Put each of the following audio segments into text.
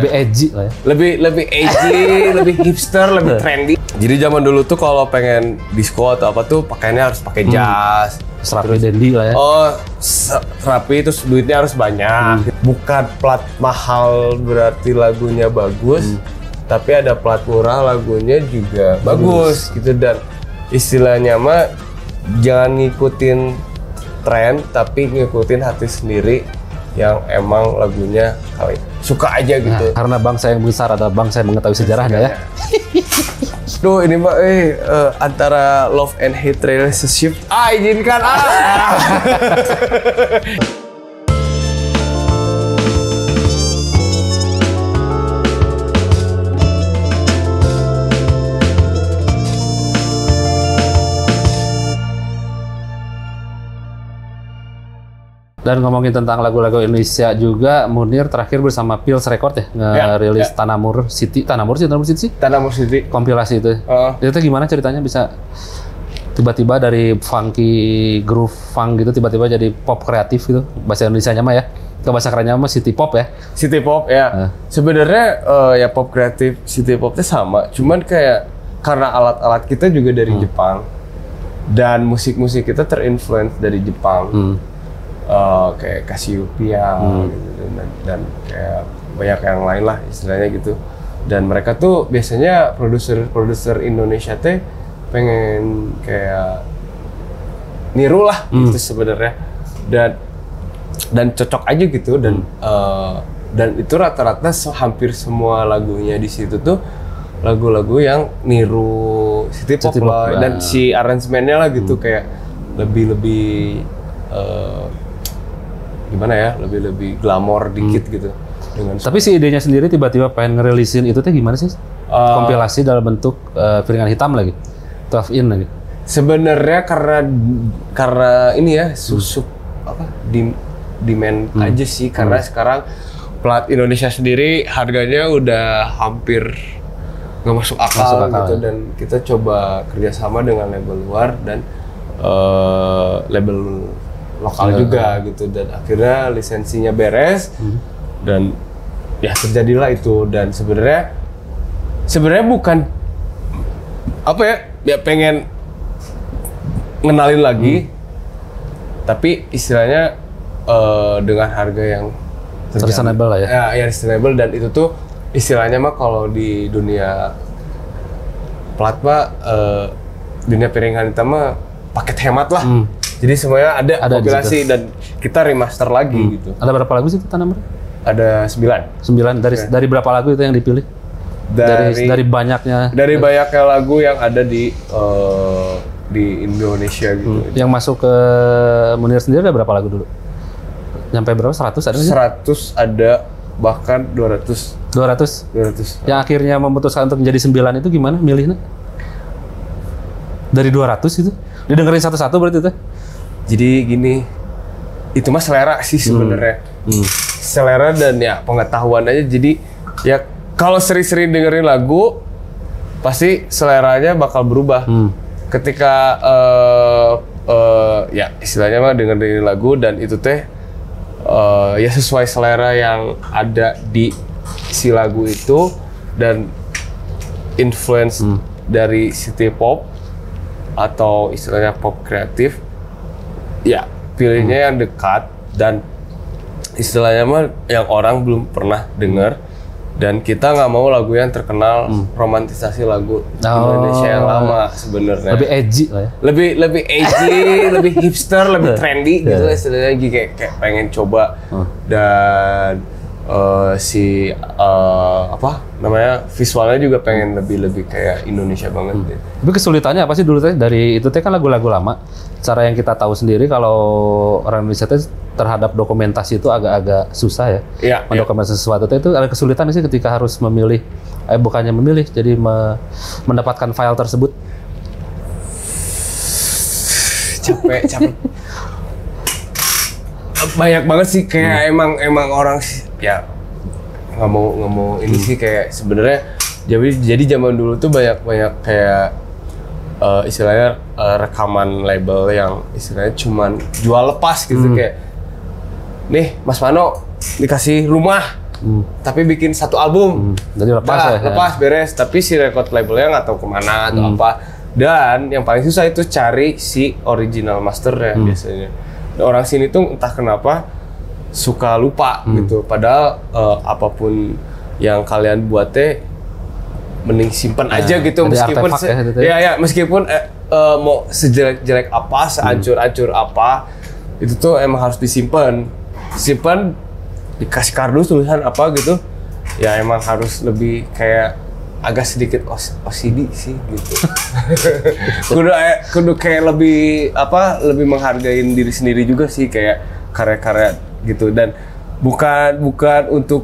Lebih edgy lah ya. Lebih edgy, lebih hipster, lebih trendy. Jadi zaman dulu tuh kalau pengen disco atau apa tuh pakaiannya harus pakai jas. Serapi dandy lah ya. Oh, rapi terus duitnya harus banyak. Bukan plat mahal berarti lagunya bagus, tapi ada plat murah lagunya juga bagus gitu. Dan istilahnya mah jangan ngikutin tren, tapi ngikutin hati sendiri yang emang lagunya kali suka aja gitu. Nah, karena bangsa yang besar adalah bangsa yang mengetahui sejarahnya ya. Duh, ini mah antara love and hate relationship. Izinkan Dan ngomongin tentang lagu-lagu Indonesia juga, Munir terakhir bersama Pils Record ya, ngerilis Tanamur City. Tanamur City? Tanamur City. Kompilasi itu. Itu gimana ceritanya bisa tiba-tiba dari funky groove funk gitu tiba-tiba jadi pop kreatif gitu. Bahasa Indonesianya mah ya. Ke bahasa kerennya mah city pop ya. City pop ya. Sebenarnya ya pop kreatif, city popnya sama. Cuman kayak karena alat-alat kita juga dari Jepang. Dan musik-musik kita terinfluence dari Jepang. Kayak Cassiopeia gitu, dan kayak banyak yang lain lah istilahnya gitu. Dan mereka tuh biasanya produser Indonesia teh pengen kayak niru lah gitu sebenarnya, dan cocok aja gitu. Dan itu rata-rata hampir semua lagunya di situ tuh lagu-lagu yang niru city pop lah, dan si aransemennya lah gitu kayak lebih gimana ya, lebih glamor dikit gitu. Tapi si idenya sendiri tiba-tiba pengen ngerilisin itu teh gimana sih? Kompilasi dalam bentuk piringan hitam lagi, 12 in lagi. Sebenarnya karena ini ya susuk apa demand aja sih, karena sekarang plat Indonesia sendiri harganya udah hampir nggak masuk akal gitu, dan kita coba kerjasama dengan label luar dan label lokal juga gitu, dan akhirnya lisensinya beres dan ya terjadilah itu. Dan sebenarnya bukan apa ya pengen ngenalin lagi, tapi istilahnya dengan harga yang reasonable lah ya. Ya reasonable, dan itu tuh istilahnya mah kalau di dunia plat dunia piringan hitam mah paket hemat lah. Jadi semuanya ada kompilasi dan kita remaster lagi gitu. Ada berapa lagu sih Tanamur? Ada 9. 9 dari berapa lagu itu yang dipilih? Dari banyaknya. Dari banyaknya lagu yang ada di Indonesia gitu. Yang masuk ke Munir sendiri ada berapa lagu dulu? Nyampe berapa? 100 ada nggak sih? 100 ada, bahkan 200. 200. Yang akhirnya memutuskan untuk menjadi 9 itu gimana milihnya? Dari 200 itu? Didengerin satu-satu berarti itu? Jadi gini, itu mah selera sih sebenarnya. Selera dan ya pengetahuan aja. Jadi ya kalau sering-sering dengerin lagu, pasti seleranya bakal berubah. Ketika ya istilahnya mah dengerin lagu dan itu teh ya sesuai selera yang ada di si lagu itu, dan influence dari city pop atau istilahnya pop kreatif, ya pilihnya yang dekat dan istilahnya mah yang orang belum pernah dengar. Dan kita nggak mau lagu yang terkenal romantisasi lagu Indonesia yang lama sebenarnya. Lebih edgy lah ya. Lebih edgy, lebih hipster, lebih trendy gitu istilahnya, kayak pengen coba. Dan apa namanya, visualnya juga pengen lebih kayak Indonesia banget. Tapi kesulitannya apa sih dulu teh dari itu teh kan lagu-lagu lama. Cara yang kita tahu sendiri kalau orang Indonesia teh terhadap dokumentasi itu agak-agak susah ya. Mendokumentasi sesuatu itu ada kesulitan sih ketika harus memilih, bukannya memilih, jadi mendapatkan file tersebut. Capek. Banyak banget sih kayak emang orang ya nggak mau ini sih, kayak sebenarnya jadi zaman dulu tuh banyak kayak istilahnya rekaman label yang istilahnya cuman jual lepas gitu, kayak nih Mas Mano dikasih rumah tapi bikin satu album. Jadi lepas lepas beres. Tapi si record labelnya nggak tahu kemana atau apa. Dan yang paling susah itu cari si original masternya biasanya. Dan orang sini tuh entah kenapa suka lupa gitu. Padahal apapun yang kalian buatnya mending simpan aja gitu, meskipun meskipun mau sejelek-jelek apa, sehancur-hancur apa, itu tuh emang harus disimpan, dikasih kardus tulisan apa gitu, ya emang harus lebih kayak agak sedikit OCD sih gitu. kudu kayak lebih menghargai diri sendiri juga sih, kayak karya-karya gitu. Dan bukan untuk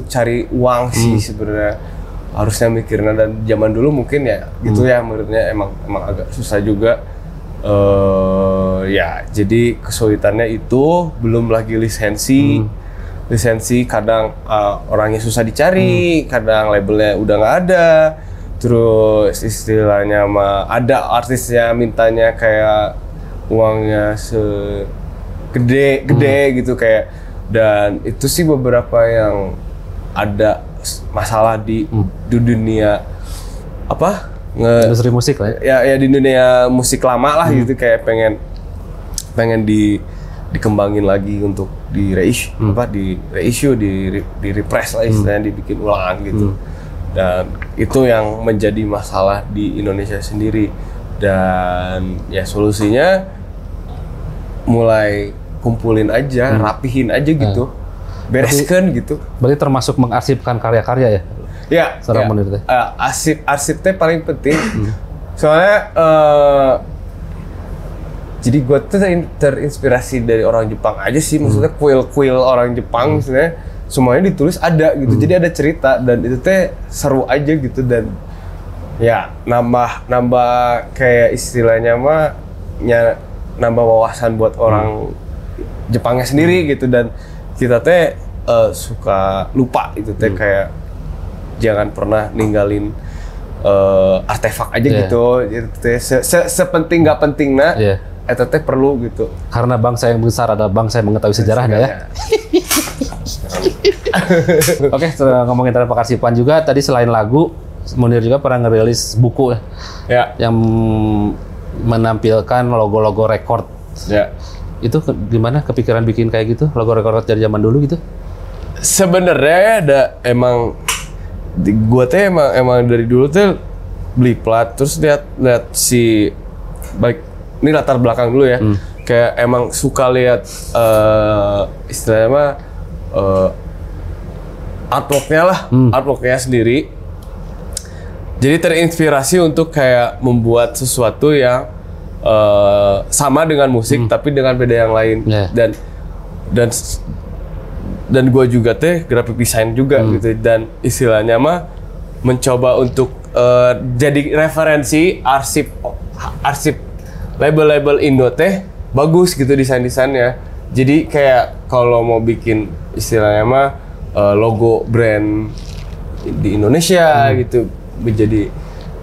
cari uang sih sebenarnya, harusnya mikirnya. Dan zaman dulu mungkin ya gitu ya, menurutnya emang agak susah juga. Ya jadi kesulitannya itu, belum lagi lisensi kadang orangnya susah dicari, kadang labelnya udah nggak ada, terus istilahnya ada artisnya mintanya kayak uangnya segede gitu kayak. Dan itu sih beberapa yang ada masalah di dunia industri musik lah ya di dunia musik lama lah gitu, kayak pengen dikembangin lagi untuk di reissue, di repress lah istilahnya, dibikin ulang gitu. Dan itu yang menjadi masalah di Indonesia sendiri. Dan ya solusinya mulai kumpulin aja, rapihin aja gitu, bereskan gitu. Berarti termasuk mengarsipkan karya-karya ya? Ya, seorang Munir teh. Arsipnya paling penting. Soalnya jadi gue tuh terinspirasi dari orang Jepang aja sih, maksudnya kuil orang Jepang sebenarnya semuanya ditulis ada gitu. Jadi ada cerita, dan itu teh seru aja gitu. Dan ya nambah kayak istilahnya nambah wawasan buat orang Jepangnya sendiri gitu. Dan kita teh suka lupa itu teh, kayak jangan pernah ninggalin artefak aja gitu. Itu teh sepenting nggak pentingnya, itu teh perlu gitu. Karena bangsa yang besar adalah bangsa yang mengetahui sejarahnya ya. Oke, ngomongin tentang pengarsipan juga, tadi selain lagu, Munir juga pernah ngerilis buku ya, yang menampilkan logo-logo record. Ya. Itu gimana kepikiran bikin kayak gitu, logo record dari zaman dulu gitu? Sebenarnya ada gua teh emang dari dulu tuh beli plat, terus lihat si baik ini latar belakang dulu ya. Kayak emang suka lihat istilahnya artworknya lah, artworknya sendiri. Jadi terinspirasi untuk kayak membuat sesuatu yang sama dengan musik tapi dengan beda yang lain. Dan gue juga teh graphic design juga gitu, dan istilahnya mencoba untuk jadi referensi arsip label-label Indo teh bagus gitu desain-desainnya. Jadi kayak kalau mau bikin istilahnya logo brand di Indonesia gitu, menjadi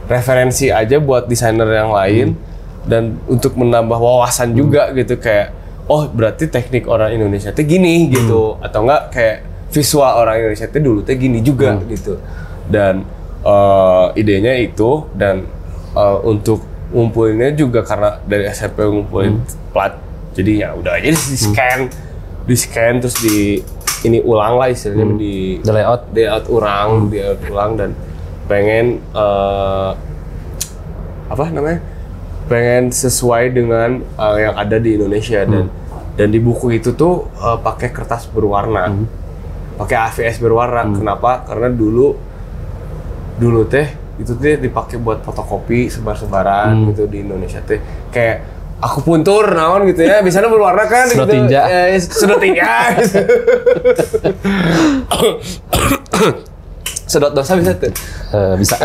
referensi aja buat desainer yang lain. Dan untuk menambah wawasan juga gitu, kayak oh berarti teknik orang Indonesia teh gini gitu, atau enggak kayak visual orang Indonesia teh dulu teh gini juga gitu. Dan idenya itu, dan untuk ngumpulinnya juga karena dari SMP ngumpulin plat, jadi ya udah aja di scan terus ini ulang lah istilahnya, di layout ulang, dan pengen pengen sesuai dengan yang ada di Indonesia. Dan di buku itu tuh pakai kertas berwarna, pakai AVS berwarna. Kenapa? Karena dulu teh itu teh dipakai buat fotokopi sebar-sebaran gitu di Indonesia teh. Kayak aku puntur naon gitu ya, biasanya berwarna kan sedot gitu. Tinja. Sedot tinja. Sedot dosa bisa tuh. Bisa.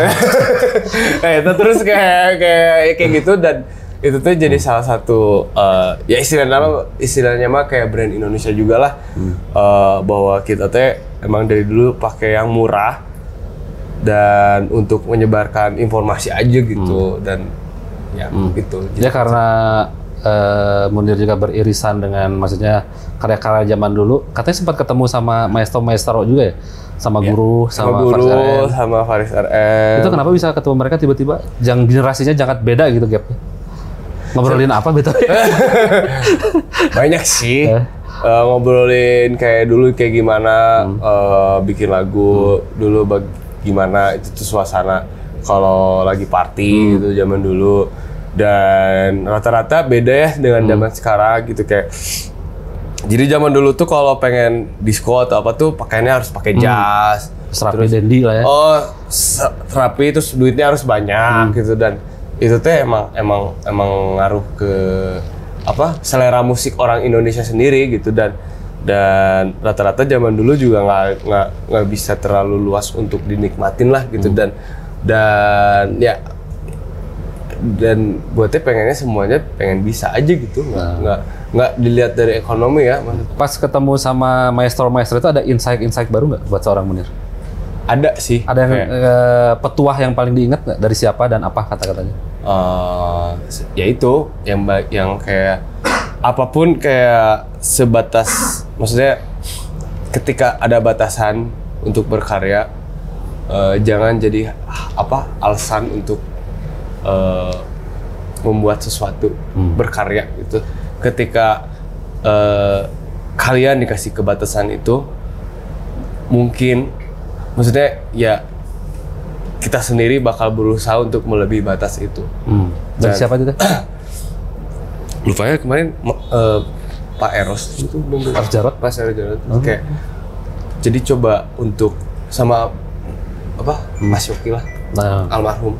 Itu terus kayak gitu, dan itu tuh jadi salah satu ya istilahnya kayak brand Indonesia juga lah. Bahwa kita teh emang dari dulu pakai yang murah dan untuk menyebarkan informasi aja gitu. Dan ya gitu. Ya karena Munir juga beririsan dengan maksudnya karya-karya zaman dulu. Katanya sempat ketemu sama maestro juga ya, sama guru, sama Faris RM. Itu kenapa bisa ketemu mereka tiba-tiba? Generasinya sangat beda gitu gapnya. Ngobrolin apa betul? Banyak sih. Ngobrolin kayak dulu kayak gimana bikin lagu dulu, gimana itu tuh suasana kalau lagi party gitu zaman dulu. Dan rata-rata beda ya dengan zaman sekarang gitu kayak. Jadi zaman dulu tuh kalau pengen disco atau apa tuh pakaiannya harus pakai jas, serapi dandy lah ya. Serapi terus duitnya harus banyak gitu, dan itu tuh emang ngaruh ke apa selera musik orang Indonesia sendiri gitu, dan rata-rata zaman dulu juga nggak bisa terlalu luas untuk dinikmatin lah gitu, dan buatnya pengennya semuanya pengen bisa aja gitu, nggak dilihat dari ekonomi ya. Pas ketemu sama maestro itu ada insight baru nggak buat seorang Munir? Ada sih. Ada yang petuah yang paling diingat nggak dari siapa dan apa kata-katanya? Ya itu yang kayak apapun kayak sebatas, maksudnya ketika ada batasan untuk berkarya, jangan jadi alasan untuk membuat sesuatu berkarya gitu. Ketika kalian dikasih kebatasan itu, mungkin maksudnya ya kita sendiri bakal berusaha untuk melebihi batas itu. Dari siapa itu? Lupa ya kemarin Pak Eros itu Pak Jarot. Kayak jadi coba untuk sama Mas Yoki lah. Almarhum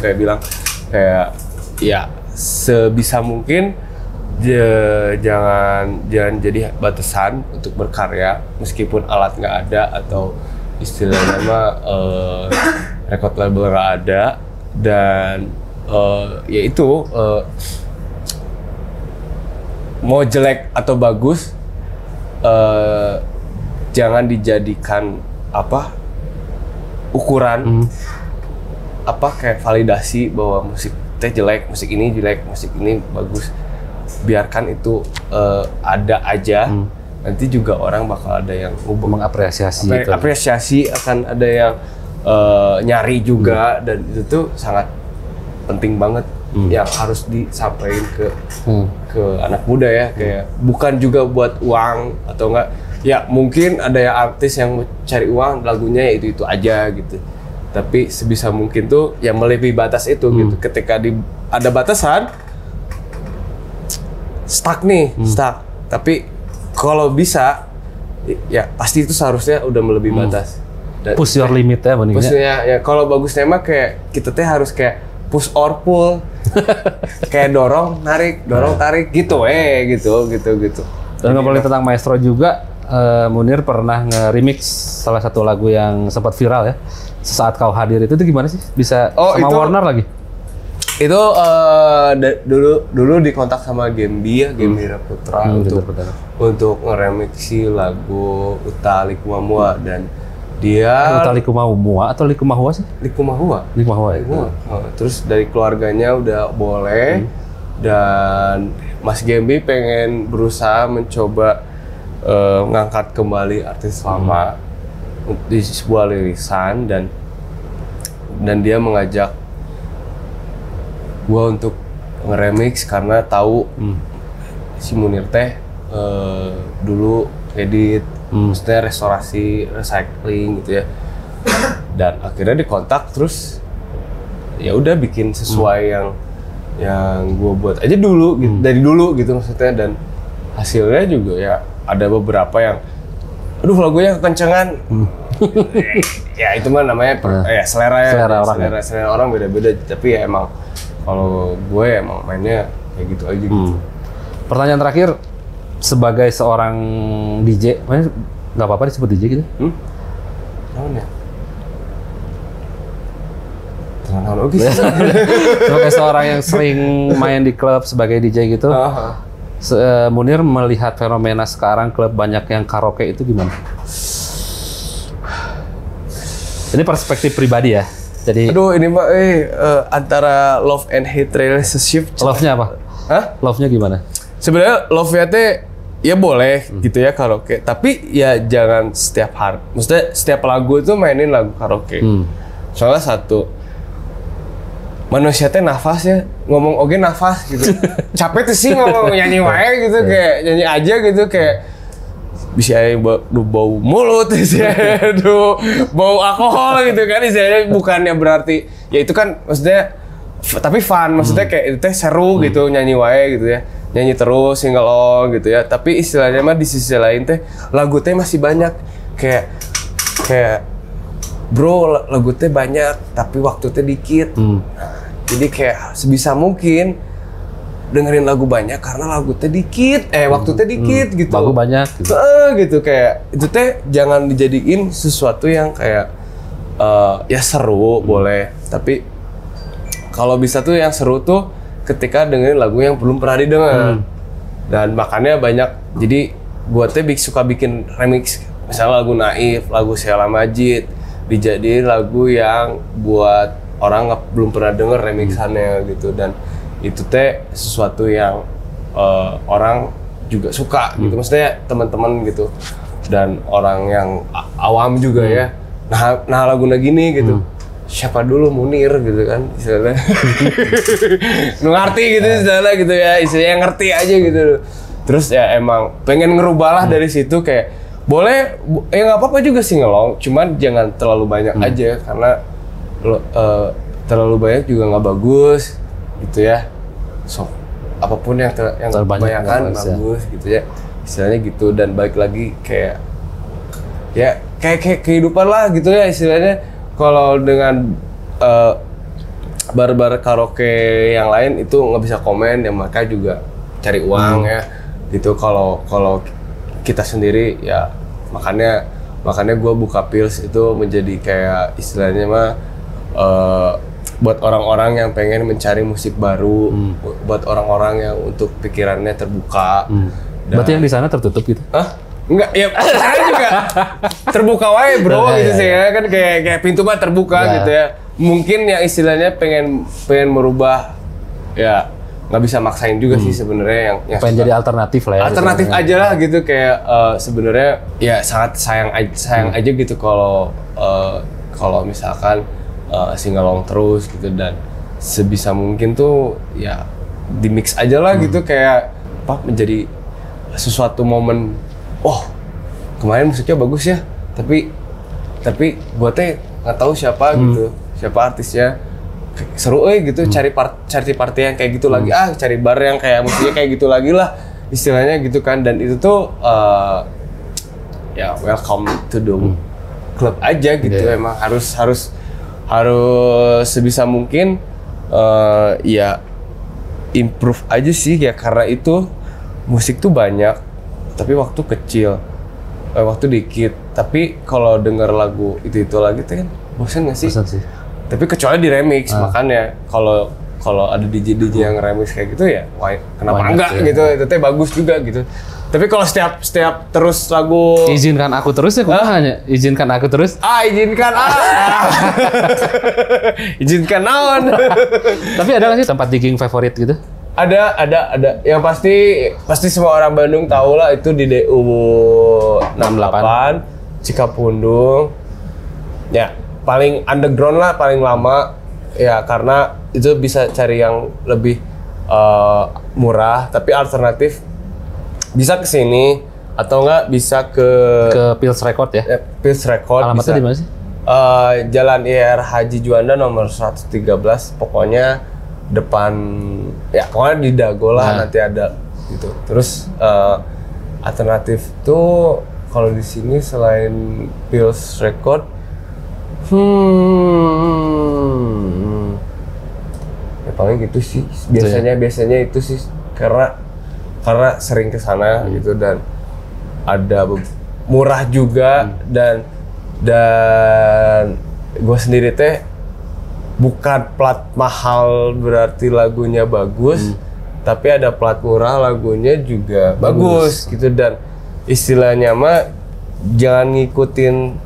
kayak bilang kayak ya sebisa mungkin jangan jadi batasan untuk berkarya meskipun alat nggak ada atau istilahnya record label nggak ada, dan ya itu mau jelek atau bagus jangan dijadikan ukuran kayak validasi bahwa musik teh jelek, musik ini jelek, musik ini bagus. Biarkan itu ada aja. Nanti juga orang bakal ada yang mengapresiasi itu. Apresiasi akan ada yang nyari juga, dan itu tuh sangat penting banget yang harus disampaikan ke anak muda ya, kayak bukan juga buat uang atau enggak. Ya mungkin ada yang artis yang cari uang lagunya ya itu aja gitu. Tapi sebisa mungkin tuh ya melebihi batas itu gitu. Ketika ada batasan stuck. Tapi kalau bisa ya pasti itu seharusnya udah melebihi batas. Push your limit ya mending. Pushnya ya kalau bagusnya mah kayak kita teh harus kayak push or pull. Kayak dorong tarik gitu gitu. Dan ngomongin tentang maestro juga, Munir pernah nge-remix salah satu lagu yang sempat viral ya, Sesaat Kau Hadir. Itu gimana sih bisa sama itu, Warner lagi? Itu dulu dikontak sama Gembi Putra untuk nge-remixi lagu Uta Likumahua, dan dia Uta Likumahua atau Likumahua sih? Likumahua ya. Terus dari keluarganya udah boleh, dan Mas Gembi pengen berusaha mencoba ngangkat kembali artis lama di sebuah lirisan, dan dia mengajak gua untuk nge-remix karena tahu si Munir teh dulu edit, maksudnya restorasi, recycling gitu ya. Dan akhirnya dikontak, terus ya udah bikin sesuai yang gua buat aja dulu gitu, dari dulu gitu maksudnya, dan hasilnya juga ya ada beberapa yang lagunya kekencengan. Ya itu mah namanya selera orang beda-beda, tapi ya emang kalau gue emang mainnya kayak gitu aja gitu. Pertanyaan terakhir, sebagai seorang DJ, nggak apa-apa disebut DJ gitu? Oke. Sebagai seorang yang sering main di klub sebagai DJ gitu, Munir melihat fenomena sekarang klub banyak yang karaoke itu gimana? Ini perspektif pribadi ya. Jadi ini mah antara love and hate relationship. Love-nya apa? Hah? Love-nya gimana? Sebenarnya love-nya teh ya boleh gitu ya karaoke, tapi ya jangan setiap hari. Maksudnya setiap lagu itu mainin lagu karaoke. Soalnya satu, manusia teh nafas ya, ngomong oge nafas gitu. Capek tuh sih ngomong nyanyi wae gitu, kayak nyanyi aja gitu, kayak bisa bau mulut, bau alkohol gitu kan, istilahnya bukannya berarti ya itu kan maksudnya tapi fun, maksudnya kayak itu teh seru gitu, nyanyi wae gitu ya, nyanyi terus singalong gitu ya, tapi istilahnya mah di sisi lain teh lagu teh masih banyak, kayak bro lagu teh banyak tapi waktu teh dikit. Jadi kayak sebisa mungkin dengerin lagu banyak karena lagu teh dikit, waktu teh dikit gitu. Lagu banyak gitu. Gitu kayak itu teh jangan dijadiin sesuatu yang kayak ya seru boleh, tapi kalau bisa tuh yang seru tuh ketika dengerin lagu yang belum pernah didengar. Dan makanya banyak, jadi gue teh suka bikin remix, misalnya lagu Naif, lagu Sheila Majid, dijadiin lagu yang buat orang belum pernah denger remixannya gitu, dan itu teh sesuatu yang orang juga suka gitu, maksudnya teman-teman gitu dan orang yang awam juga ya. Nah lagunya gini gitu, siapa dulu Munir gitu kan istilahnya. Lu ngerti gitu istilahnya gitu ya, istilahnya ngerti aja gitu. Terus ya emang pengen ngerubah lah dari situ, kayak boleh ya nggak apa-apa juga sih ngelong, cuman jangan terlalu banyak aja karena terlalu banyak juga nggak bagus gitu ya. So apapun yang kebanyakan bagus gitu ya, istilahnya gitu. Dan balik lagi kayak ya kayak kehidupan lah gitu ya istilahnya. Kalau dengan bar-bar karaoke yang lain itu nggak bisa komen, ya mereka juga cari uang ya gitu. Kalau kita sendiri ya makanya gue buka Pils itu menjadi kayak istilahnya mah buat orang-orang yang pengen mencari musik baru, buat orang-orang yang untuk pikirannya terbuka. Berarti yang di sana tertutup gitu? Enggak, ya saya juga terbuka wae bro gitu sih ya, kan kayak pintu mah terbuka gitu ya. Mungkin yang istilahnya pengen merubah ya nggak bisa maksain juga sih sebenarnya, yang pengen jadi alternatif lah ya. Alternatif aja lah gitu, kayak sebenarnya ya sangat sayang aja gitu kalau misalkan singalong terus gitu, dan sebisa mungkin tuh ya di mix aja lah gitu, kayak apa menjadi sesuatu momen. Oh kemarin musiknya bagus ya, tapi gue teh nggak tahu siapa gitu, siapa artisnya, seru gitu, cari party yang kayak gitu lagi, cari bar yang kayak musiknya kayak gitu lagi lah istilahnya gitu kan. Dan itu tuh ya welcome to the club aja gitu. Emang harus sebisa mungkin ya improve aja sih ya, karena itu musik tuh banyak tapi waktu kecil, waktu dikit. Tapi kalau denger lagu itu lagi tuh kan bosan nggak sih? Bosan sih. Tapi kecuali di remix, makanya kalau ada DJ yang remix kayak gitu ya, kenapa enggak gitu? Itu teh bagus juga gitu. Tapi kalau setiap terus lagu izinkan aku terus ya, hanya izinkan aku terus. Izinkan izinkan naon. Tapi ada nggak sih tempat gigging favorit gitu? Ada. Yang pasti semua orang Bandung tahu lah, itu di DU 68 Cikapundung. Ya, paling underground lah, paling lama. Ya, karena itu bisa cari yang lebih murah, tapi alternatif bisa ke sini atau enggak bisa ke Pils Record ya? Pils Record. Alamatnya di mana sih? Jalan IR Haji Juanda nomor 113, pokoknya depan, ya pokoknya di Dago lah nanti ada gitu. Terus alternatif tuh kalau di sini selain Pils Record, ya paling gitu sih. Biasanya itu sih, karena sering ke sana gitu, dan ada murah juga, dan gue sendiri teh bukan plat mahal berarti lagunya bagus, tapi ada plat murah lagunya juga bagus gitu. Dan istilahnya mah jangan ngikutin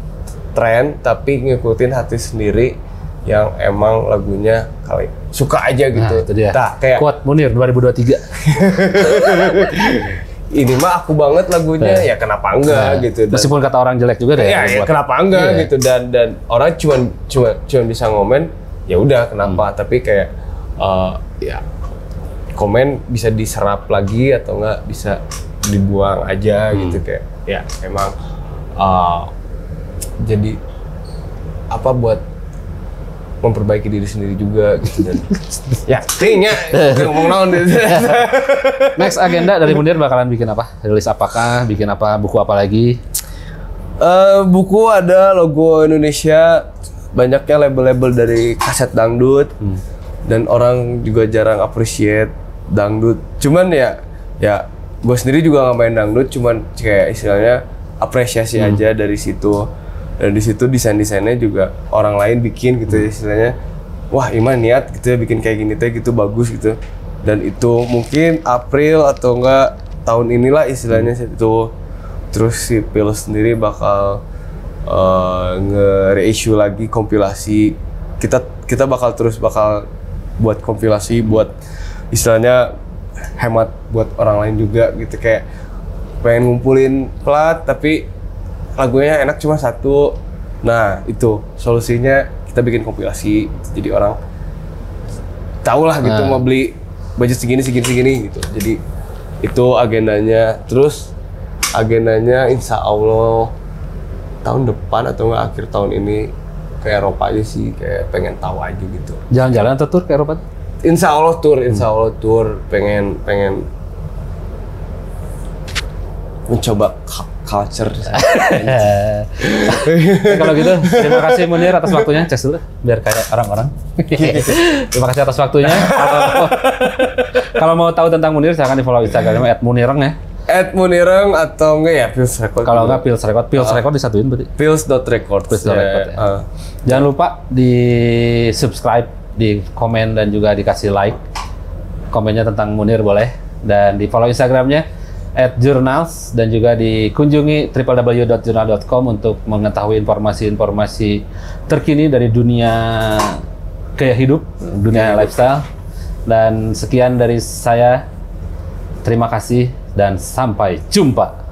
tren, tapi ngikutin hati sendiri. yang emang lagunya kali suka aja gitu. Nah, itu dia. Kayak Quote Munir 2023. ini mah aku banget lagunya, ya kenapa enggak gitu. Dan, meskipun kata orang jelek juga deh. Ya kenapa enggak gitu, dan orang cuman bisa ngomen, ya udah kenapa, tapi kayak ya komen bisa diserap lagi atau enggak bisa dibuang aja gitu, kayak ya emang jadi apa buat memperbaiki diri sendiri juga gitu, dan ya tingnya ngomong naon gitu. Next agenda dari Munir bakalan bikin apa? Rilis apakah? Bikin apa? Buku apa lagi? Buku ada logo Indonesia, banyaknya label-label dari kaset dangdut, dan orang juga jarang appreciate dangdut. Cuman ya gue sendiri juga nggak main dangdut, cuman kayak istilahnya apresiasi aja dari situ. Dan di situ desain-desainnya juga orang lain bikin gitu, istilahnya, wah Iman niat gitu ya bikin kayak gini teh gitu, bagus gitu. Dan itu mungkin April atau enggak tahun inilah istilahnya itu. Terus si Pil sendiri bakal nge-reissue lagi kompilasi. Kita bakal buat kompilasi buat istilahnya hemat buat orang lain juga gitu, kayak pengen ngumpulin plat tapi lagunya enak cuma satu. Nah itu solusinya, kita bikin kompilasi jadi orang tahu lah gitu mau beli budget segini gitu. Jadi itu agendanya. Terus agendanya insya Allah tahun depan atau enggak akhir tahun ini ke Eropa aja sih, kayak pengen tahu aja gitu. Jalan-jalan atau tour ke Eropa? Insya Allah tour, pengen mencoba culture. Kalau gitu, terima kasih Munir atas waktunya. Cek dulu, biar kayak orang-orang. Terima kasih atas waktunya. Kalau mau tahu tentang Munir, silahkan di follow Instagramnya @munireng ya. @munireng atau enggak ya Pils Record. Kalau enggak Pils Record, Pils Record disatuin berarti. Pils.record. Pils.record ya. Jangan lupa di subscribe, di komen dan juga dikasih like. Komennya tentang Munir boleh, dan di follow Instagramnya @journals, dan juga dikunjungi www.journal.com untuk mengetahui informasi-informasi terkini dari dunia gaya hidup, dunia lifestyle. Dan sekian dari saya, terima kasih dan sampai jumpa.